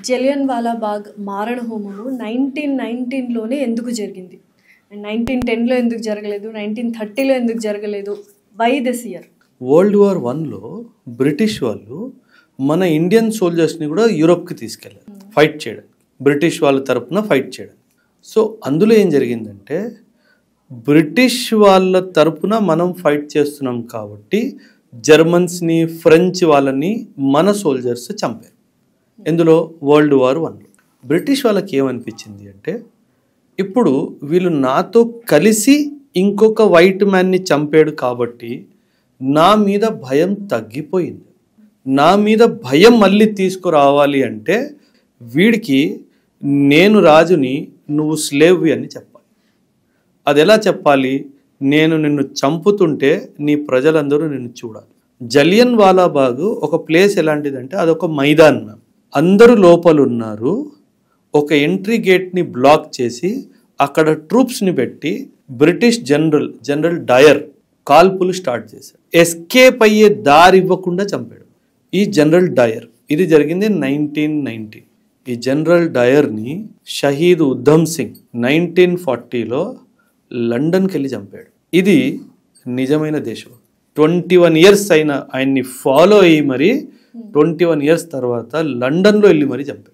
జలియన్ వాలా బాగ్ మారణ హోమము 1919లోనే ఎందుకు జరిగింది? 1910లో ఎందుకు జరగలేదు? 1930లో ఎందుకు జరగలేదు? Why this year? World war 1లో బ్రిటిష్ వాళ్ళు మన ఇండియన్ సోల్జర్స్ని కూడా యూరోప్కి తీసుకెళ్ళారు ఫైట్ చేయడానికి, బ్రిటిష్ వాళ్ళ తరపున ఫైట్ చేయడానికి. సో అందులో ఏం జరిగిందంటే బ్రిటిష్ వాళ్ళ తరపున మనం ఫైట్ చేస్తున్నాం కాబట్టి జర్మన్స్ని, ఫ్రెంచ్ వాళ్ళని మన సోల్జర్స్ చంపారు. ఇందులో వరల్డ్ వార్ 1లో బ్రిటిష్ వాళ్ళకి ఏమనిపించింది అంటే ఇప్పుడు వీళ్ళు నాతో కలిసి ఇంకొక వైట్ మ్యాన్ని చంపాడు కాబట్టి నా మీద భయం తగ్గిపోయింది. నా మీద భయం మళ్ళీ తీసుకురావాలి అంటే వీడికి నేను రాజుని, నువ్వు స్లేవ్వి అని చెప్పాలి. అది ఎలా చెప్పాలి? నేను నిన్ను చంపుతుంటే నీ ప్రజలందరూ నిన్ను చూడాలి. జలియన్ వాలా బాగ్ ఒక ప్లేస్ ఎలాంటిదంటే అదొక మైదానం. అందరూ లోపల ఉన్నారు. ఒక ఎంట్రీ గేట్ని బ్లాక్ చేసి అక్కడ ట్రూప్స్ని పెట్టి బ్రిటిష్ జనరల్ డయర్ కాల్పులు స్టార్ట్ చేశాడు. ఎస్కేప్ అయ్యే దారి ఇవ్వకుండా చంపాడు ఈ జనరల్ డయర్. ఇది జరిగింది 1919. ఈ జనరల్ డయర్ని షహీద్ ఉధమ్ సింగ్ 1940లో లండన్కి వెళ్ళి చంపాడు. ఇది నిజమైన దేశం. 21 years అయినా ఆయన్ని ఫాలో అయ్యి మరి 21 years తర్వాత లండన్లో వెళ్ళి మరీ చంపాడు.